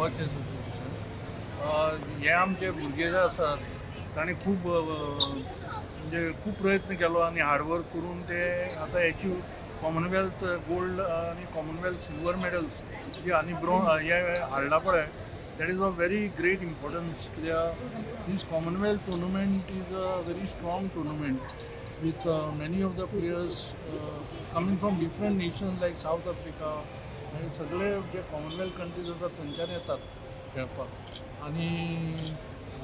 Goa chess association हे आमचे भुरगे जे आसात ताणें खूब म्हणजे खूब प्रयत्न केलो आनी हार्डवर्क करून ते आतां एचीव कॉमनवेल्थ गोल्ड आनी कॉमनवेल्थ सिल्वर मेडल्स जे आनी हे हाडला पळय that is of very great importance कित्याक this commonwealth tournament is a very strong tournament with many of the players coming from different nations like South Africa आणि सगळे जे Commonwealth countries आसात थंयच्यान येतात खेळपाक आनी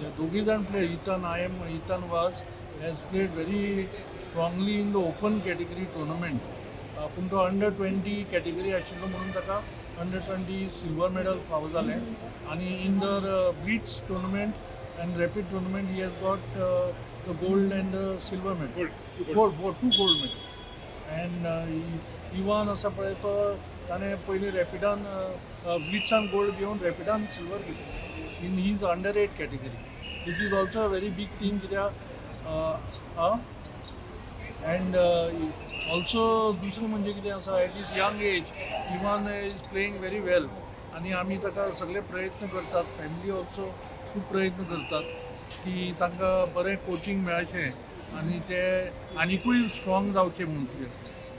जे दोगी जाण play Ethan was has played very strongly in the open category tournament पूण तो अंडर-20 कॅटेगरी आशिल्लो म्हणून ताका अंडर-20 सिल्वर मेडल फावो जालें आनी in the Blitz tournament and rapid tournament he has got the gold and the silver medal. Two gold medals. And he won असा पळय तो ताणें पयलीं रॅपिडान ब्लिट्सान गोल्ड घेवन रॅपिडान सिल्वर घेतली in his under eight category it is also a very big thing कित्याक and also दुसरें म्हणजे कितें आसा at is young age even is playing very well आनी आमी ताका सगळे प्रयत्न करतात फॅमिली ऑल्सो खूब प्रयत्न करतात की तांकां बरें कोचिंग मेळचें आनी ते आनिकूय स्ट्रॉंग जावचे म्हणून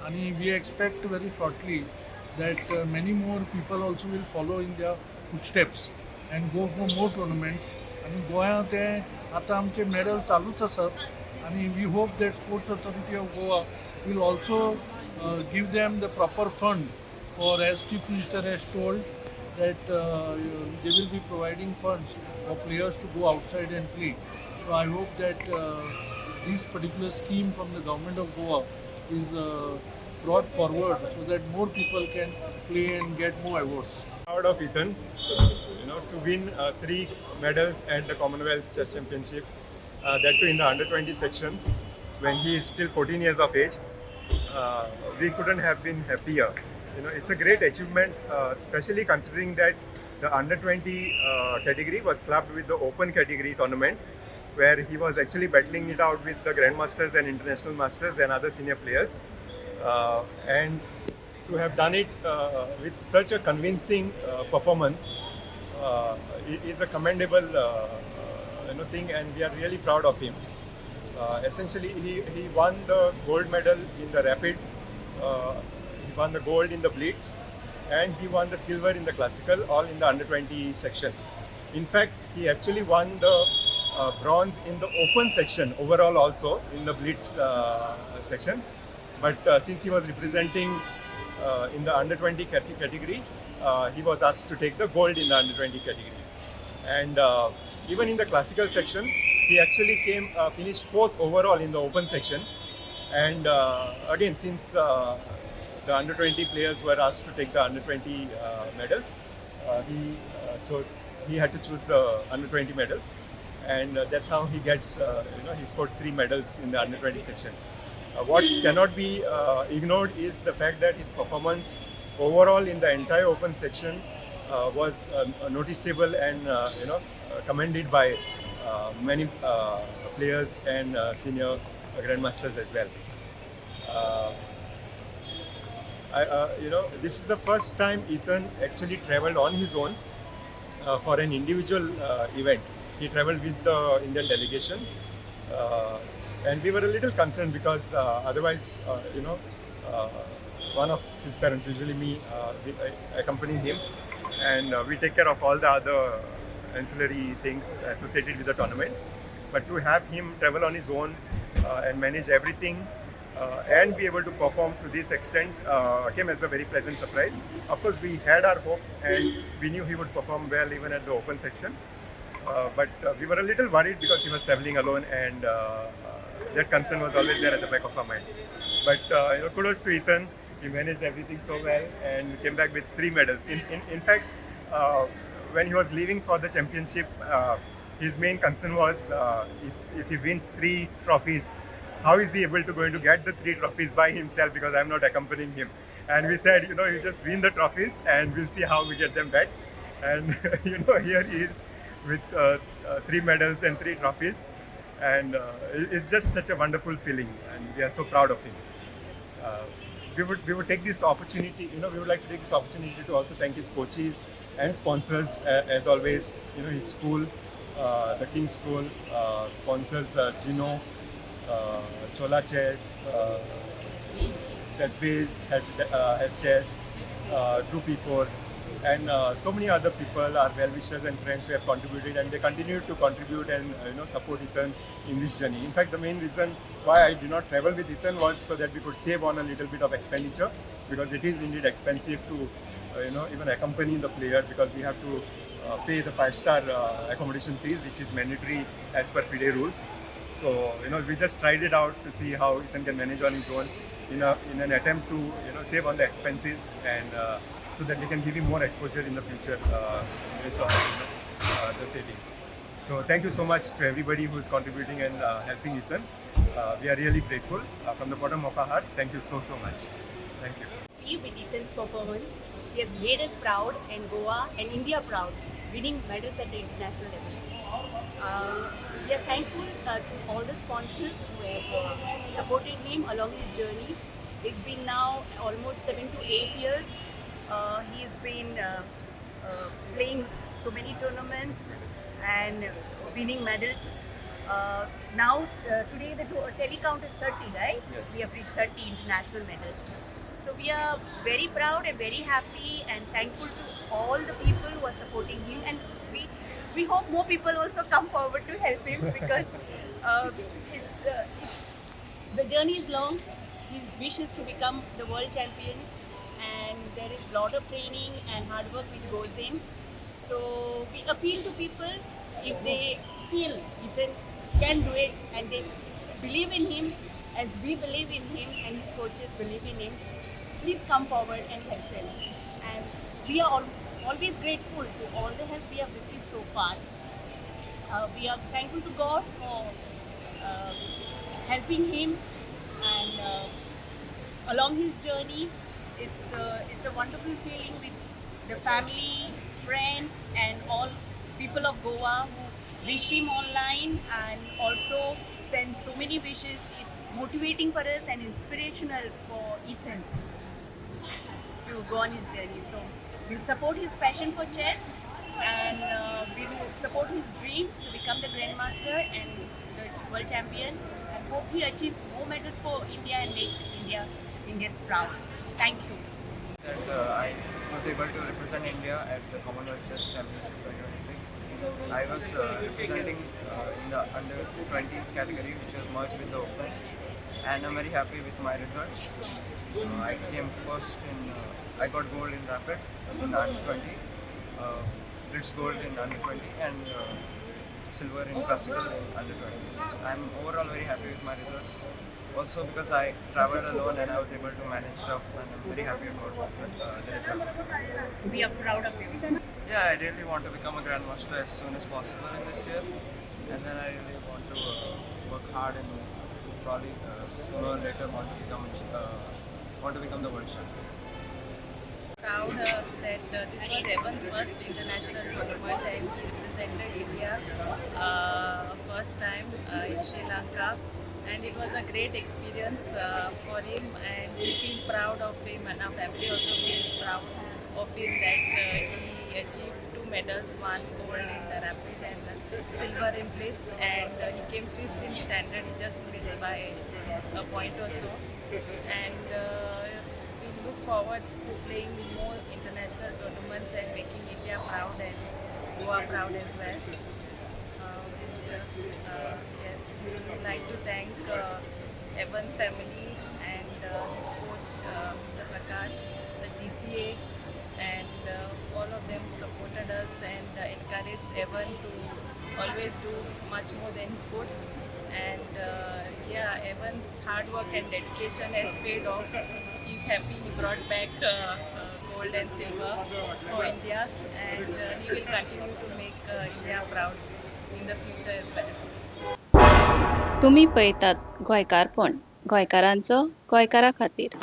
आनी we expect very shortly that many more people also will follow in their footsteps and go for more tournaments आनी गोंया ते आतां आमचे मेडल चालूच आसात आनी we hope that sports authority of Goa will also give them the proper fund for as chief minister has told that they will be providing funds for players to go outside and play. So I hope that this particular scheme from the government of Goa is brought forward so that more people can play and get more awards. Proud of Ethan, to win 3 medals at the Commonwealth Chess Championship, that too in the under-20 section when he is still 14 years of age. We couldn't have been happier. It's a great achievement, especially considering that the under-20 category was clubbed with the open category tournament, where he was actually battling it out with the grandmasters and international masters and other senior players. And to have done it with such a convincing performance is a commendable thing, and we are really proud of him. Essentially, he won the gold medal in the rapid. He won the gold in the blitz and he won the silver in the classical, all in the under-20 section. In fact, he actually won the bronze in the open section overall also in the blitz section. But since he was representing in the under-20 category, he was asked to take the gold in the under-20 category. And even in the classical section, he actually finished 4th overall in the open section. And again, since the under-20 players were asked to take the under-20 medals, he had to choose the under-20 medal, and that's how he gets, he scored 3 medals in the under-20 section. What cannot be ignored is the fact that his performance overall in the entire open section was noticeable and commended by many players and senior grandmasters as well. This is the first time Ethan actually traveled on his own for an individual event. He traveled with the Indian delegation, and we were a little concerned because otherwise, one of his parents, usually me, accompanying him, and we take care of all the other ancillary things associated with the tournament. But to have him travel on his own and manage everything and be able to perform to this extent came as a very pleasant surprise. Of course, we had our hopes and we knew he would perform well even at the open section. But we were a little worried because he was traveling alone, and that concern was always there at the back of our mind. But kudos to Ethan. He managed everything so well and came back with 3 medals. In fact, when he was leaving for the championship, his main concern was if he wins 3 trophies, how is he going to get the 3 trophies by himself, because I'm not accompanying him. And we said, you just win the trophies and we'll see how we get them back. And here he is with 3 medals and 3 trophies, and it's just such a wonderful feeling, and we are so proud of him. we would take this opportunity. We would like to take this opportunity to also thank his coaches and sponsors, as always. His school, the King School, sponsors Gino, Chola Chess, Chess Base, Head Chess, Group E4, and so many other people, our well-wishers and friends who have contributed, and they continue to contribute and support Ethan in this journey. In fact, the main reason why I did not travel with Ethan was so that we could save on a little bit of expenditure, because it is indeed expensive to even accompany the player, because we have to pay the 5-star accommodation fees, which is mandatory as per FIDE rules. So we just tried it out to see how Ethan can manage on his own in an attempt to save on the expenses, and so that we can give him more exposure in the future based on the savings. So thank you so much to everybody who is contributing and helping Ethan. We are really grateful from the bottom of our hearts. Thank you so much. Thank you. With Ethan's performance, he has made us proud and Goa and India proud, winning medals at the international level. We are thankful to all the sponsors who have supported him along his journey. It's been now almost 7 to 8 years. He's been playing so many tournaments and winning medals. Now, today the tally count is 30, right? Yes. We have reached 30 international medals. So we are very proud and very happy and thankful to all the people who are supporting him, and we hope more people also come forward to help him, because the journey is long. His wish is to become the world champion, and there is a lot of training and hard work which goes in. So we appeal to people, if they feel Ethan can do it and they believe in him as we believe in him and his coaches believe in him, please come forward and help him. And we are always grateful to all the help we have received so far. We are thankful to God for helping him, and along his journey, it's a wonderful feeling with the family, friends, and all people of Goa who wish him online and also send so many wishes. It's motivating for us and inspirational for Ethan to go on his journey. So we'll support his passion for chess, and we will support his dream to become the Grandmaster and the world champion, and hope he achieves more medals for India and make Indians proud. Thank you. That I was able to represent India at the Commonwealth Chess Championships 2026. I was representing in the under 20 category, which was merged with the Open, and I'm very happy with my results. I came first in, I got gold in Rapid in under 20, Blitz gold in under 20, and silver in classical in under 20. I'm overall very happy with my results. Also because I traveled alone and I was able to manage stuff, and I'm very happy about the result. We are proud of you. Yeah, I really want to become a Grandmaster as soon as possible in this year, and then I really want to work hard and probably sooner or later want to become the world champion. Proud that this was Evan's first international tournament, and he represented India first time in Sri Lanka, and it was a great experience for him, and we feel proud of him, and our family also feels proud of him that he achieved 2 medals, 1 gold in the Rapid and silver in Blitz, and he came 5th in standard. He just missed by a point or so, and we look forward to playing more international tournaments and making India proud and Goa proud as well. Yes, we would like to thank Evan's family and his coach, Mr. Prakash, the GCA, and all of them supported us and encouraged Evan to always do much more than he could. And yeah, Evan's hard work and dedication has paid off. He's happy he brought back gold and silver for India, and he will continue to make India proud in the future as well. तुम्ही पळयतात गोंयकारपण, गोंयकारांचो गोंयकारा खातीर.